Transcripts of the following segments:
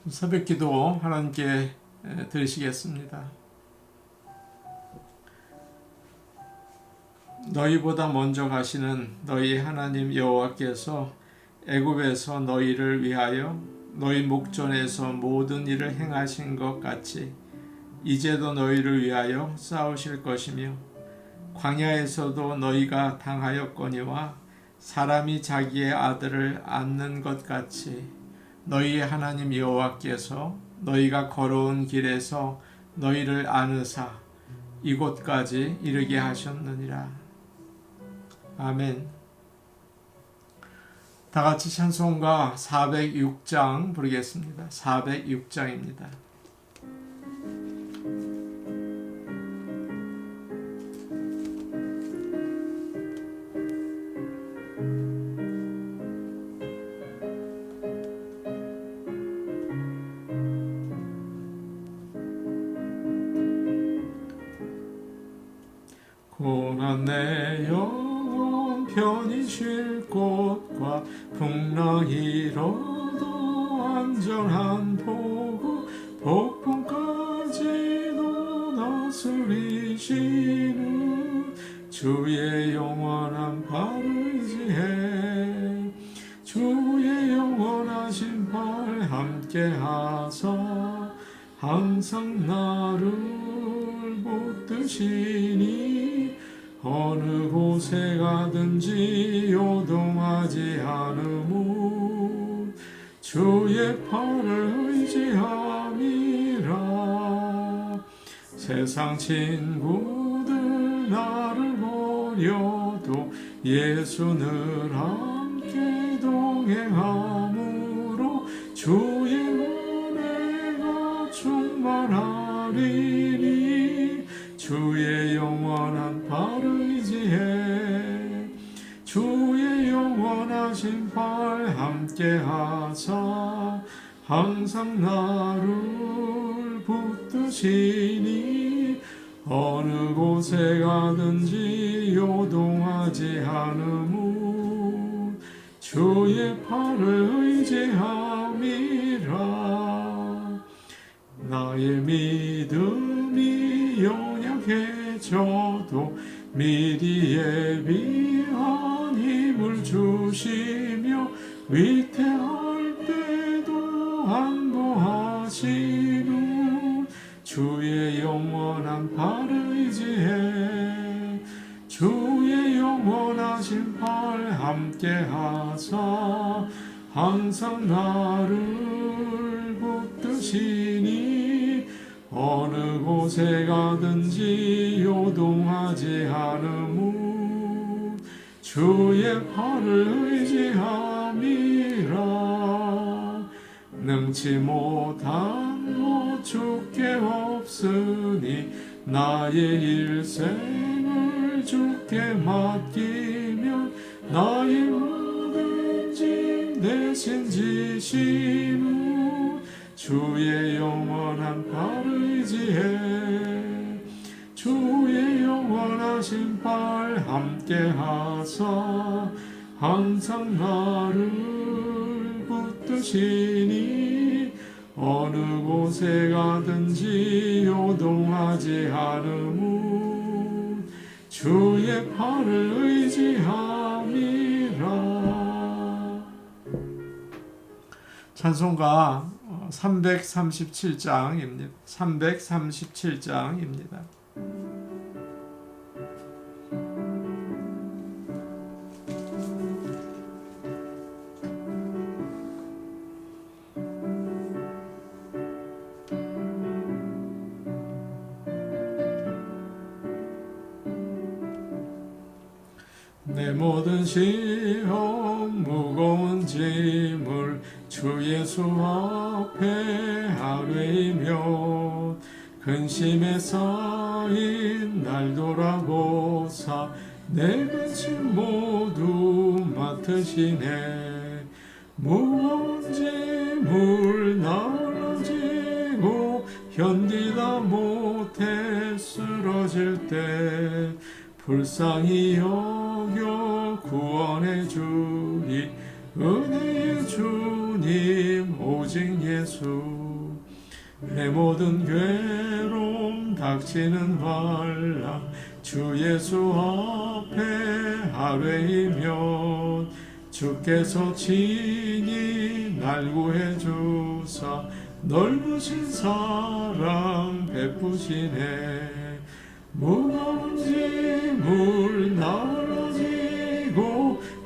새벽기도 하나님께 드리시겠습니다. 너희보다 먼저 가시는 너희 하나님 여호와께서 애굽에서 너희를 위하여 너희 목전에서 모든 일을 행하신 것 같이 이제도 너희를 위하여 싸우실 것이며 광야에서도 너희가 당하였거니와 사람이 자기의 아들을 안는 것 같이 너희 하나님 여호와께서 너희가 걸어온 길에서 너희를 안으사 이곳까지 이르게 하셨느니라. 아멘. 다 같이 찬송가 406장 부르겠습니다. 406장입니다. 고난 내 영혼 편히 쉴 곳과 풍랑 잃어도 안전한 포구 폭풍까지도 다스리시는 주의 영원한 발을 의지해 주의 영원하신 발 함께하사 항상 나를 붙드시니 어느 곳에 가든지 요동하지 않으무 주의 팔을 의지함이라. 세상 친구들 나를 버려도 예수 늘 함께 동행함으로 주의 은혜가 충만하리니 주의 영원한 발을 의지해 주의 영원하신 발 함께하사 항상 나를 붙드시니 어느 곳에 가든지 요동하지 않으무 주의 팔을 의지함이라. 나의 믿음이 연약해져도 미리 예비한 힘을 주시며 위태할 때도 안보하시는 주의 영원한 발을 의지해 주의 영원하신 발 함께하사 항상 나를 붙드시니 어느 곳에 가든지 요동하지 않으무 주의 팔을 의지함이라. 능치 못한 것 주께 없으니 나의 일생을 주께 맡기면 나의 모든 짐 대신 지시는 주의 영원한 발을 의지해 주의 영원하신 발 함께하사 항상 나를 붙드시니 어느 곳에 가든지 요동하지 않으무 주의 팔을 의지함이라. 찬송가 337장입니다. 337장입니다. 내 모든 시험 무거운 짐을 주 예수 앞에 아뢰이며 근심에 쌓인 날 돌아보사 내 근심 모두 맡으시네. 무거운 짐을 나눠지고 견디다 못해 쓰러질 때 불쌍히 여겨 구원해 주리 은혜의 주님 주님 오직 예수. 내 모든 괴로움 닥치는 환난 주 예수 앞에 아뢰이면 주께서 친히 날 구해 주사 넓으신 사랑 베푸시네. 무거운 짐을 나눠지고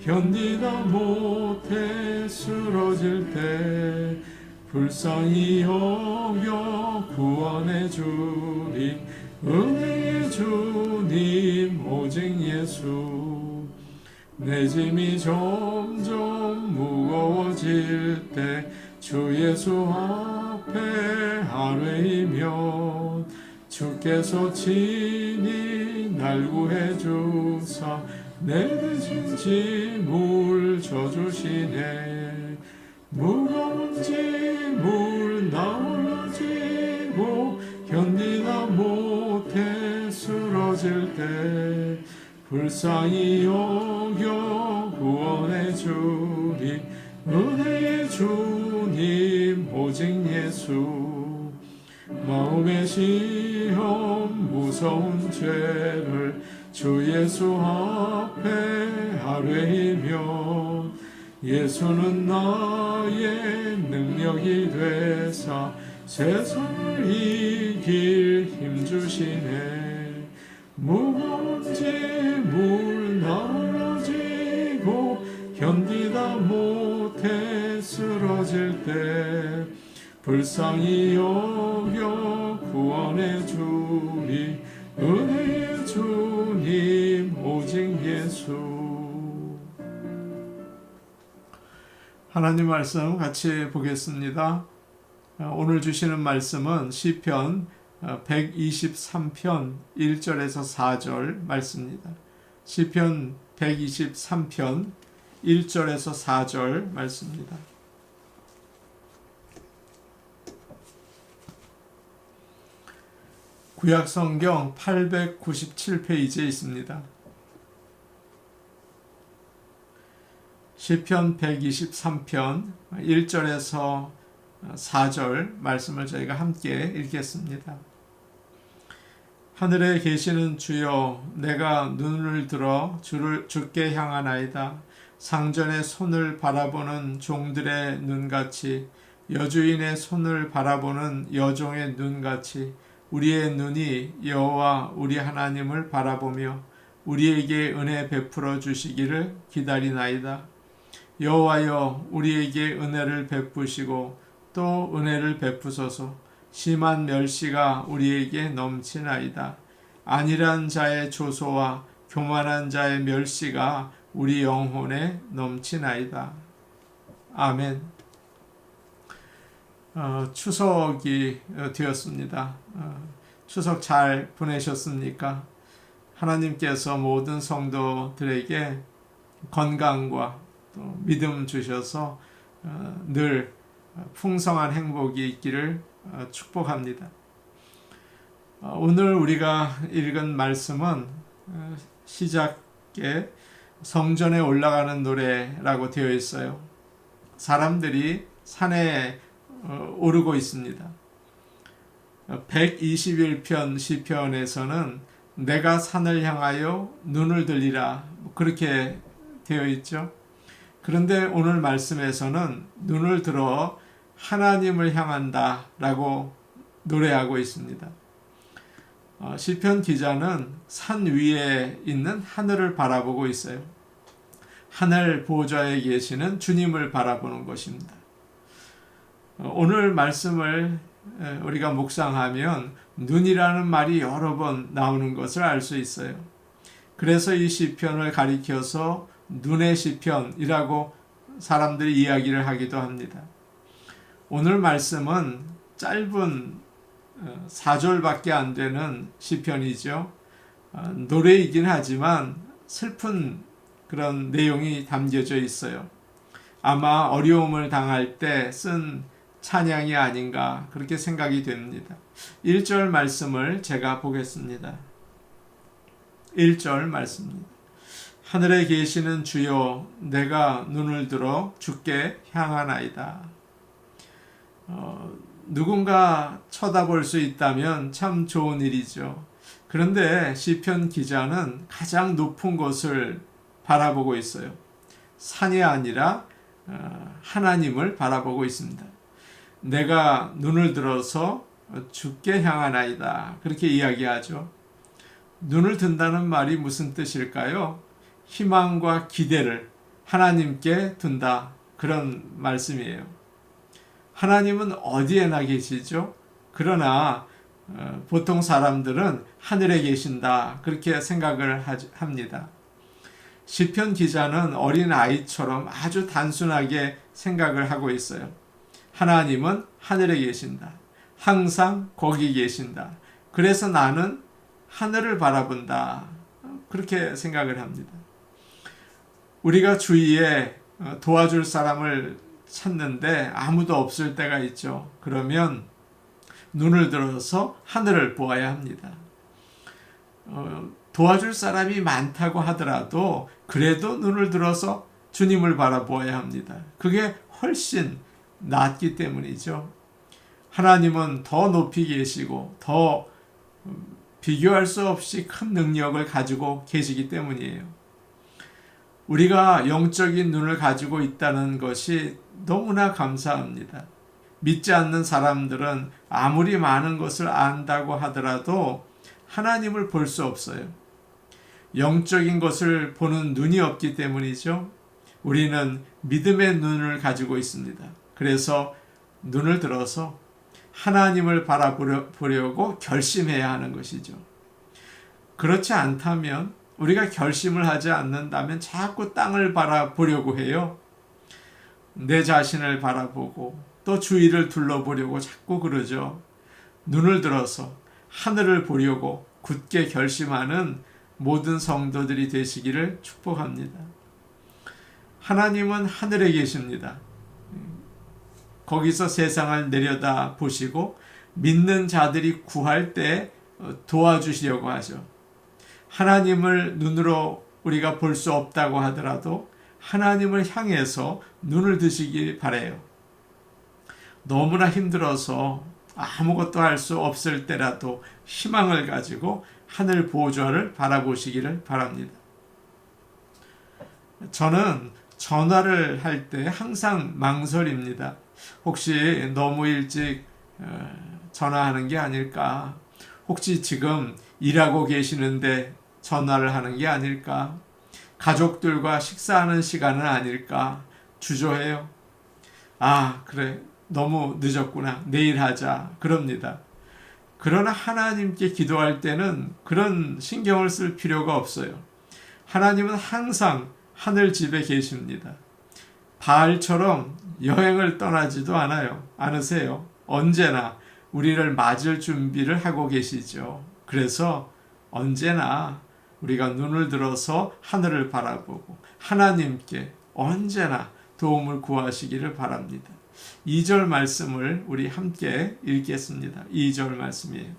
견디다 못해 쓰러질 때 불쌍히 여겨 구원해 주님 은혜의 주님 오직 예수. 내 짐이 점점 무거워질 때 주 예수 앞에 아뢰이면 주께서 친히 날 구해 주사 내 대신 짐을 져주시네. 무거운 짐을 나눠지고 견디다 못해 쓰러질 때 불쌍히 여겨 구원해 주리 은혜의 주님 오직 예수. 마음의 시험 무서운 죄를 주 예수 앞에 아뢰이면 예수는 나의 능력이 되사 세상을 이길 힘 주시네. 무거운 짐을 나눠지고 견디다 못해 쓰러질 때 불쌍히 여겨 구원해 주리 은혜의 주님 오직 예수. 하나님 말씀 같이 보겠습니다. 오늘 주시는 말씀은 시편 123편 1절에서 4절 말씀입니다. 시편 123편 1절에서 4절 말씀입니다. 구약성경 897페이지에 있습니다. 시편 123편 1절에서 4절 말씀을 저희가 함께 읽겠습니다. 하늘에 계시는 주여, 내가 눈을 들어 주께 향하나이다. 상전의 손을 바라보는 종들의 눈같이, 여주인의 손을 바라보는 여종의 눈같이 우리의 눈이 여호와 우리 하나님을 바라보며 우리에게 은혜 베풀어 주시기를 기다리나이다. 여호와여, 우리에게 은혜를 베푸시고 또 은혜를 베푸소서. 심한 멸시가 우리에게 넘치나이다. 안일한 자의 조소와 교만한 자의 멸시가 우리 영혼에 넘치나이다. 아멘. 추석이 되었습니다. 추석 잘 보내셨습니까? 하나님께서 모든 성도들에게 건강과 또 믿음 주셔서 늘 풍성한 행복이 있기를 축복합니다. 오늘 우리가 읽은 말씀은 시작에 성전에 올라가는 노래라고 되어 있어요. 사람들이 산에 오르고 있습니다. 121편 시편에서는 내가 산을 향하여 눈을 들리라 그렇게 되어 있죠. 그런데 오늘 말씀에서는 눈을 들어 하나님을 향한다 라고 노래하고 있습니다. 시편 기자는 산 위에 있는 하늘을 바라보고 있어요. 하늘 보좌에 계시는 주님을 바라보는 것입니다. 오늘 말씀을 우리가 묵상하면 눈이라는 말이 여러 번 나오는 것을 알 수 있어요. 그래서 이 시편을 가리켜서 눈의 시편이라고 사람들이 이야기를 하기도 합니다. 오늘 말씀은 짧은 4절밖에 안 되는 시편이죠. 노래이긴 하지만 슬픈 그런 내용이 담겨져 있어요. 아마 어려움을 당할 때 쓴 찬양이 아닌가 그렇게 생각이 됩니다. 1절 말씀을 제가 보겠습니다. 1절 말씀입니다. 하늘에 계시는 주여, 내가 눈을 들어 주께 향하나이다. 누군가 쳐다볼 수 있다면 참 좋은 일이죠. 그런데 시편 기자는 가장 높은 곳을 바라보고 있어요. 산이 아니라 하나님을 바라보고 있습니다. 내가 눈을 들어서 주께 향하나이다. 그렇게 이야기하죠. 눈을 든다는 말이 무슨 뜻일까요? 희망과 기대를 하나님께 둔다. 그런 말씀이에요. 하나님은 어디에나 계시죠? 그러나 보통 사람들은 하늘에 계신다. 그렇게 생각을 합니다. 시편 기자는 어린 아이처럼 아주 단순하게 생각을 하고 있어요. 하나님은 하늘에 계신다. 항상 거기 계신다. 그래서 나는 하늘을 바라본다. 그렇게 생각을 합니다. 우리가 주위에 도와줄 사람을 찾는데 아무도 없을 때가 있죠. 그러면 눈을 들어서 하늘을 보아야 합니다. 도와줄 사람이 많다고 하더라도 그래도 눈을 들어서 주님을 바라보아야 합니다. 그게 훨씬 낫기 때문이죠. 하나님은 더 높이 계시고 더 비교할 수 없이 큰 능력을 가지고 계시기 때문이에요. 우리가 영적인 눈을 가지고 있다는 것이 너무나 감사합니다. 믿지 않는 사람들은 아무리 많은 것을 안다고 하더라도 하나님을 볼 수 없어요. 영적인 것을 보는 눈이 없기 때문이죠. 우리는 믿음의 눈을 가지고 있습니다. 그래서 눈을 들어서 하나님을 바라보려고 결심해야 하는 것이죠. 그렇지 않다면 우리가 결심을 하지 않는다면 자꾸 땅을 바라보려고 해요. 내 자신을 바라보고 또 주위를 둘러보려고 자꾸 그러죠. 눈을 들어서 하늘을 보려고 굳게 결심하는 모든 성도들이 되시기를 축복합니다. 하나님은 하늘에 계십니다. 거기서 세상을 내려다 보시고 믿는 자들이 구할 때 도와주시려고 하죠. 하나님을 눈으로 우리가 볼 수 없다고 하더라도 하나님을 향해서 눈을 드시길 바라요. 너무나 힘들어서 아무것도 할 수 없을 때라도 희망을 가지고 하늘 보좌를 바라보시기를 바랍니다. 저는 전화를 할 때 항상 망설입니다. 혹시 너무 일찍 전화하는 게 아닐까? 혹시 지금 일하고 계시는데 전화를 하는 게 아닐까? 가족들과 식사하는 시간은 아닐까? 주저해요. 그래. 너무 늦었구나. 내일 하자. 그럽니다. 그러나 하나님께 기도할 때는 그런 신경을 쓸 필요가 없어요. 하나님은 항상 하늘 집에 계십니다. 바알처럼 여행을 떠나지도 않으세요. 언제나 우리를 맞을 준비를 하고 계시죠. 그래서 언제나 우리가 눈을 들어서 하늘을 바라보고 하나님께 언제나 도움을 구하시기를 바랍니다. 2절 말씀을 우리 함께 읽겠습니다. 2절 말씀이에요.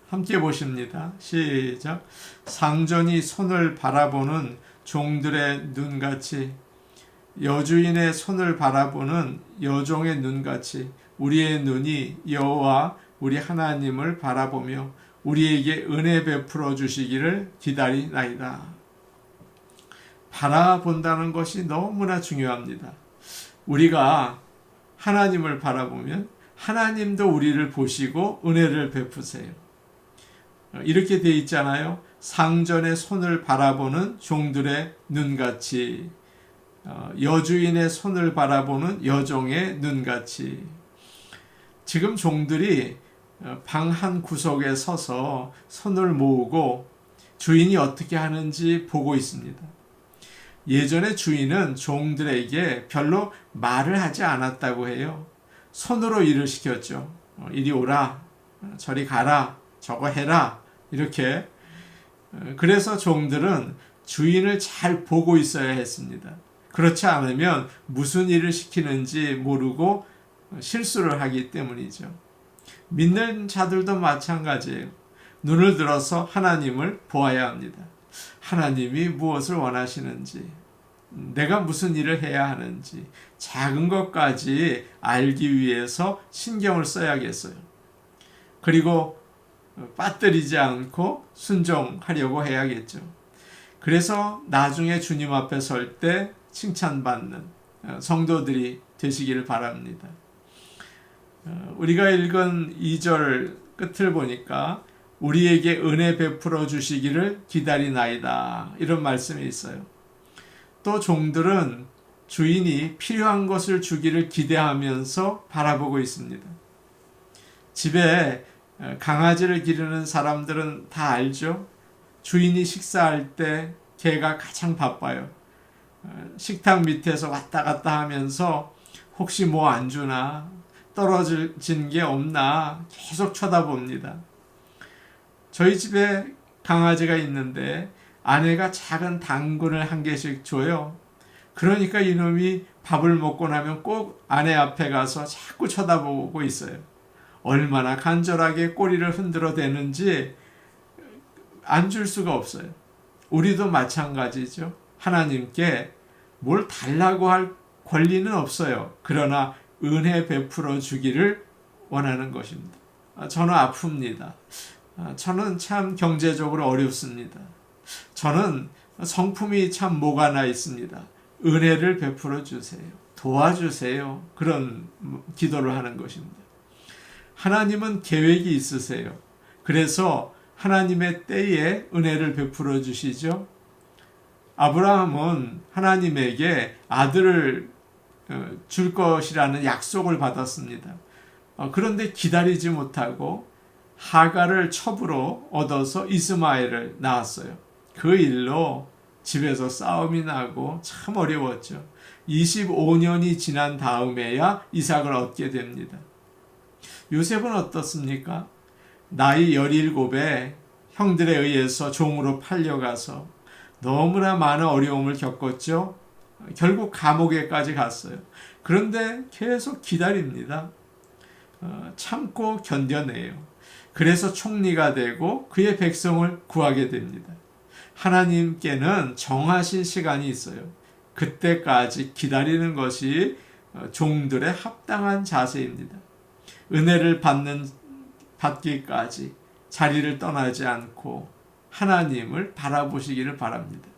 함께 보십니다. 시작. 상전이 손을 바라보는 종들의 눈같이 여주인의 손을 바라보는 여종의 눈같이 우리의 눈이 여호와 우리 하나님을 바라보며 우리에게 은혜 베풀어 주시기를 기다리나이다. 바라본다는 것이 너무나 중요합니다. 우리가 하나님을 바라보면 하나님도 우리를 보시고 은혜를 베푸세요. 이렇게 돼 있잖아요. 상전의 손을 바라보는 종들의 눈같이 여주인의 손을 바라보는 여종의 눈같이. 지금 종들이 방 한 구석에 서서 손을 모으고 주인이 어떻게 하는지 보고 있습니다. 예전에 주인은 종들에게 별로 말을 하지 않았다고 해요. 손으로 일을 시켰죠. 이리 오라, 저리 가라, 저거 해라, 이렇게. 그래서 종들은 주인을 잘 보고 있어야 했습니다. 그렇지 않으면 무슨 일을 시키는지 모르고 실수를 하기 때문이죠. 믿는 자들도 마찬가지예요. 눈을 들어서 하나님을 보아야 합니다. 하나님이 무엇을 원하시는지, 내가 무슨 일을 해야 하는지 작은 것까지 알기 위해서 신경을 써야겠어요. 그리고 빠뜨리지 않고 순종하려고 해야겠죠. 그래서 나중에 주님 앞에 설 때 칭찬받는 성도들이 되시기를 바랍니다. 우리가 읽은 2절 끝을 보니까 우리에게 은혜 베풀어 주시기를 기다리나이다, 이런 말씀이 있어요. 또 종들은 주인이 필요한 것을 주기를 기대하면서 바라보고 있습니다. 집에 강아지를 기르는 사람들은 다 알죠? 주인이 식사할 때 개가 가장 바빠요. 식탁 밑에서 왔다 갔다 하면서 혹시 뭐 안 주나, 떨어진 게 없나 계속 쳐다봅니다. 저희 집에 강아지가 있는데 아내가 작은 당근을 한 개씩 줘요. 그러니까 이놈이 밥을 먹고 나면 꼭 아내 앞에 가서 자꾸 쳐다보고 있어요. 얼마나 간절하게 꼬리를 흔들어 대는지 안 줄 수가 없어요. 우리도 마찬가지죠. 하나님께 뭘 달라고 할 권리는 없어요. 그러나 은혜 베풀어 주기를 원하는 것입니다. 저는 아픕니다. 저는 참 경제적으로 어렵습니다. 저는 성품이 참 뭐가 나 있습니다. 은혜를 베풀어 주세요. 도와주세요. 그런 기도를 하는 것입니다. 하나님은 계획이 있으세요. 그래서 하나님의 때에 은혜를 베풀어 주시죠. 아브라함은 하나님에게 아들을 줄 것이라는 약속을 받았습니다. 그런데 기다리지 못하고 하갈을 첩으로 얻어서 이스마엘을 낳았어요. 그 일로 집에서 싸움이 나고 참 어려웠죠. 25년이 지난 다음에야 이삭을 얻게 됩니다. 요셉은 어떻습니까? 나이 17에 형들에 의해서 종으로 팔려가서 너무나 많은 어려움을 겪었죠. 결국 감옥에까지 갔어요. 그런데 계속 기다립니다. 참고 견뎌내요. 그래서 총리가 되고 그의 백성을 구하게 됩니다. 하나님께는 정하신 시간이 있어요. 그때까지 기다리는 것이 종들의 합당한 자세입니다. 은혜를 받기까지 자리를 떠나지 않고 하나님을 바라보시기를 바랍니다.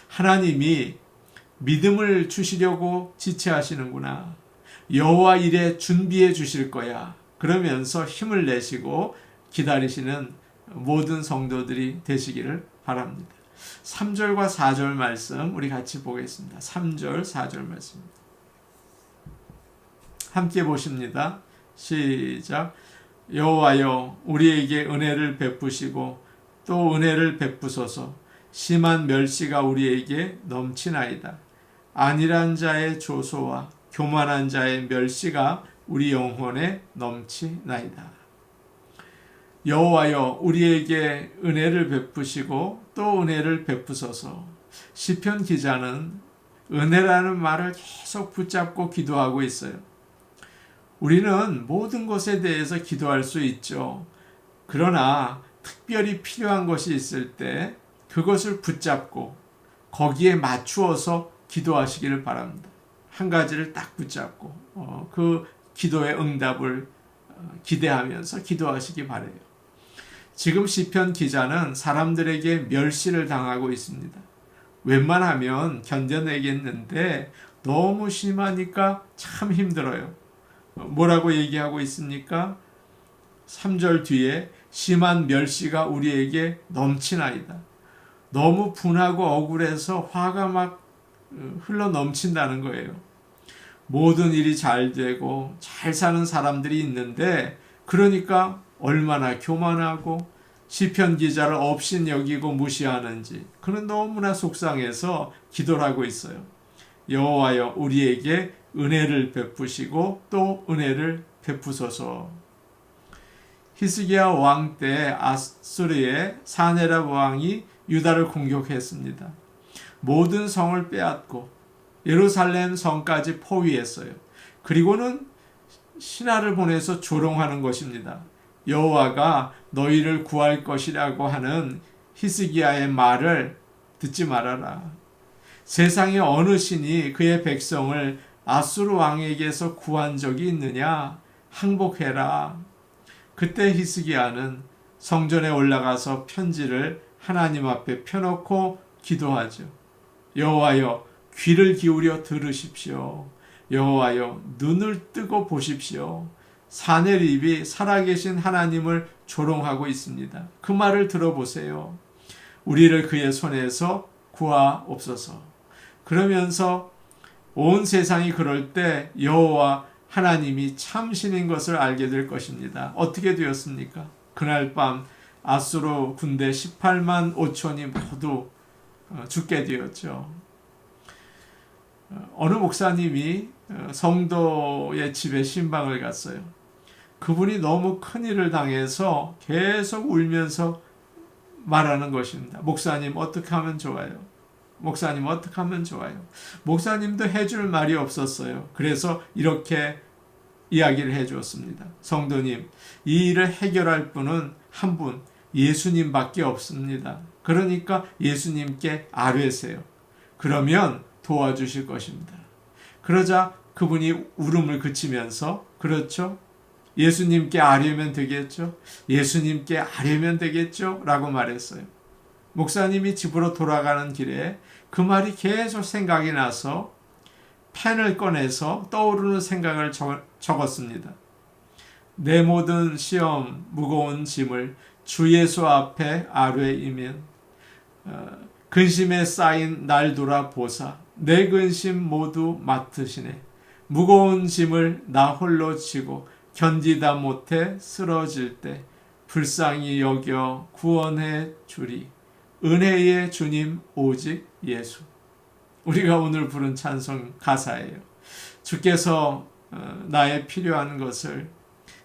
하나님이 믿음을 주시려고 지체하시는구나. 여호와 일에 준비해 주실 거야. 그러면서 힘을 내시고 기다리시는 모든 성도들이 되시기를 바랍니다. 3절과 4절 말씀 우리 같이 보겠습니다. 3절, 4절 말씀 함께 보십니다. 시작. 여호와여, 우리에게 은혜를 베푸시고 또 은혜를 베푸소서. 심한 멸시가 우리에게 넘치나이다. 안일한 자의 조소와 교만한 자의 멸시가 우리 영혼에 넘치나이다. 여호와여, 우리에게 은혜를 베푸시고 또 은혜를 베푸소서. 시편 기자는 은혜라는 말을 계속 붙잡고 기도하고 있어요. 우리는 모든 것에 대해서 기도할 수 있죠. 그러나 특별히 필요한 것이 있을 때 그것을 붙잡고 거기에 맞추어서 기도하시기를 바랍니다. 한 가지를 딱 붙잡고 그 기도의 응답을 기대하면서 기도하시기 바라요. 지금 시편 기자는 사람들에게 멸시를 당하고 있습니다. 웬만하면 견뎌내겠는데 너무 심하니까 참 힘들어요. 뭐라고 얘기하고 있습니까? 3절 뒤에 심한 멸시가 우리에게 넘치나이다. 너무 분하고 억울해서 화가 막 흘러 넘친다는 거예요. 모든 일이 잘 되고 잘 사는 사람들이 있는데 그러니까 얼마나 교만하고 시편 기자를 업신여기고 무시하는지 그는 너무나 속상해서 기도를 하고 있어요. 여호와여, 우리에게 은혜를 베푸시고 또 은혜를 베푸소서. 히스기야 왕 때 아수르의 사네랍 왕이 유다를 공격했습니다. 모든 성을 빼앗고 예루살렘 성까지 포위했어요. 그리고는 신하를 보내서 조롱하는 것입니다. 여호와가 너희를 구할 것이라고 하는 히스기야의 말을 듣지 말아라. 세상의 어느 신이 그의 백성을 아수르 왕에게서 구한 적이 있느냐? 항복해라. 그때 히스기야는 성전에 올라가서 편지를 하나님 앞에 펴놓고 기도하죠. 여호와여, 귀를 기울여 들으십시오. 여호와여, 눈을 뜨고 보십시오. 사내립이 살아계신 하나님을 조롱하고 있습니다. 그 말을 들어보세요. 우리를 그의 손에서 구하옵소서. 그러면서 온 세상이 그럴 때 여호와 하나님이 참신인 것을 알게 될 것입니다. 어떻게 되었습니까? 그날 밤 아수르 군대 18만 5천이 모두 죽게 되었죠. 어느 목사님이 성도의 집에 신방을 갔어요. 그분이 너무 큰일을 당해서 계속 울면서 말하는 것입니다. 목사님, 어떻게 하면 좋아요? 목사님, 어떻게 하면 좋아요? 목사님도 해줄 말이 없었어요. 그래서 이렇게 이야기를 해주었습니다. 성도님, 이 일을 해결할 분은 한 분, 예수님밖에 없습니다. 그러니까 예수님께 아뢰세요. 그러면 도와주실 것입니다. 그러자 그분이 울음을 그치면서, 그렇죠? 예수님께 아뢰면 되겠죠? 예수님께 아뢰면 되겠죠? 라고 말했어요. 목사님이 집으로 돌아가는 길에 그 말이 계속 생각이 나서 펜을 꺼내서 떠오르는 생각을 적었습니다. 내 모든 시험, 무거운 짐을 주 예수 앞에 아뢰이면 근심에 쌓인 날 돌아보사 내 근심 모두 맡으시네. 무거운 짐을 나 홀로 지고 견디다 못해 쓰러질 때 불쌍히 여겨 구원해 주리. 은혜의 주님 오직 예수. 우리가 오늘 부른 찬송 가사예요. 주께서 나의 필요한 것을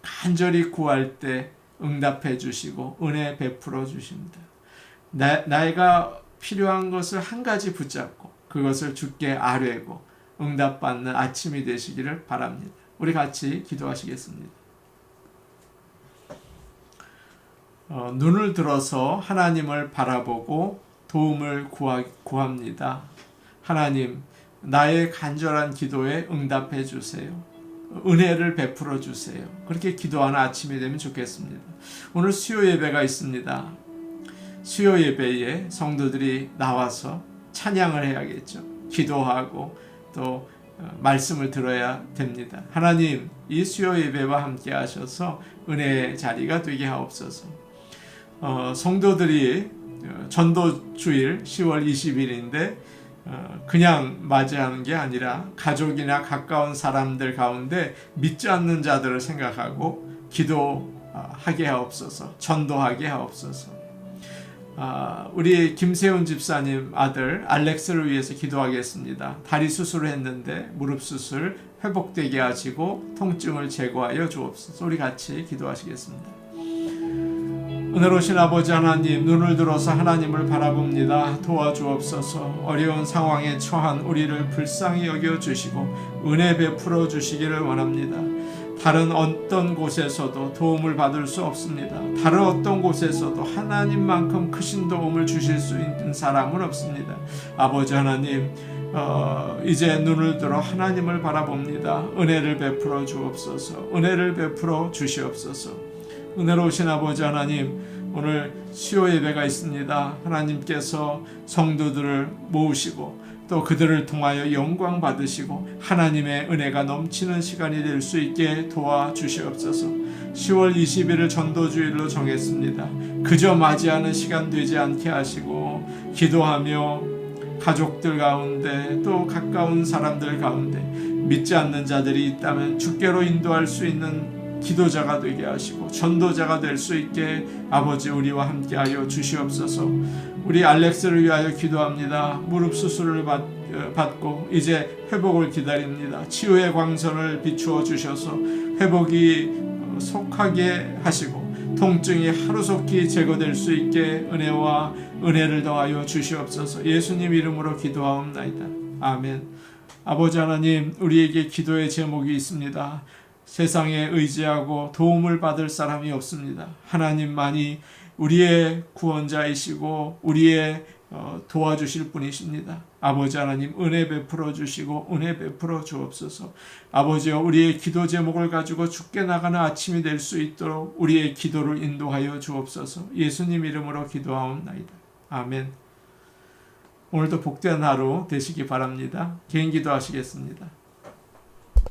간절히 구할 때 응답해 주시고 은혜 베풀어 주십니다. 내가 필요한 것을 한 가지 붙잡고 그것을 주께 아뢰고 응답받는 아침이 되시기를 바랍니다. 우리 같이 기도하시겠습니다. 눈을 들어서 하나님을 바라보고 도움을 구합니다. 하나님, 나의 간절한 기도에 응답해 주세요. 은혜를 베풀어 주세요. 그렇게 기도하는 아침이 되면 좋겠습니다. 오늘 수요 예배가 있습니다. 수요 예배에 성도들이 나와서 찬양을 해야겠죠. 기도하고 또 말씀을 들어야 됩니다. 하나님, 이 수요 예배와 함께 하셔서 은혜의 자리가 되게 하옵소서. 성도들이 전도주일 10월 20일인데 그냥 맞이하는 게 아니라 가족이나 가까운 사람들 가운데 믿지 않는 자들을 생각하고 기도하게 하옵소서. 전도하게 하옵소서. 우리 김세훈 집사님 아들 알렉스를 위해서 기도하겠습니다. 다리 수술을 했는데 무릎 수술 회복되게 하시고 통증을 제거하여 주옵소서. 우리 같이 기도하시겠습니다. 은혜로우신 아버지 하나님, 눈을 들어서 하나님을 바라봅니다. 도와주옵소서. 어려운 상황에 처한 우리를 불쌍히 여겨주시고 은혜 베풀어 주시기를 원합니다. 다른 어떤 곳에서도 도움을 받을 수 없습니다. 다른 어떤 곳에서도 하나님만큼 크신 도움을 주실 수 있는 사람은 없습니다. 아버지 하나님, 이제 눈을 들어 하나님을 바라봅니다. 은혜를 베풀어 주옵소서. 은혜를 베풀어 주시옵소서. 은혜로우신 아버지 하나님, 오늘 수요 예배가 있습니다. 하나님께서 성도들을 모으시고 또 그들을 통하여 영광 받으시고 하나님의 은혜가 넘치는 시간이 될 수 있게 도와주시옵소서. 10월 20일을 전도주일로 정했습니다. 그저 맞이하는 시간 되지 않게 하시고 기도하며 가족들 가운데 또 가까운 사람들 가운데 믿지 않는 자들이 있다면 주께로 인도할 수 있는 기도자가 되게 하시고 전도자가 될 수 있게 아버지 우리와 함께하여 주시옵소서. 우리 알렉스를 위하여 기도합니다. 무릎 수술을 받고 이제 회복을 기다립니다. 치유의 광선을 비추어 주셔서 회복이 속하게 하시고 통증이 하루속히 제거될 수 있게 은혜와 은혜를 더하여 주시옵소서. 예수님 이름으로 기도하옵나이다. 아멘. 아버지 하나님, 우리에게 기도의 제목이 있습니다. 세상에 의지하고 도움을 받을 사람이 없습니다. 하나님만이 우리의 구원자이시고 우리의 도와주실 분이십니다. 아버지 하나님 은혜 베풀어 주시고 은혜 베풀어 주옵소서. 아버지여 우리의 기도 제목을 가지고 주께 나가는 아침이 될 수 있도록 우리의 기도를 인도하여 주옵소서. 예수님 이름으로 기도하옵나이다. 아멘. 오늘도 복된 하루 되시기 바랍니다. 개인 기도하시겠습니다.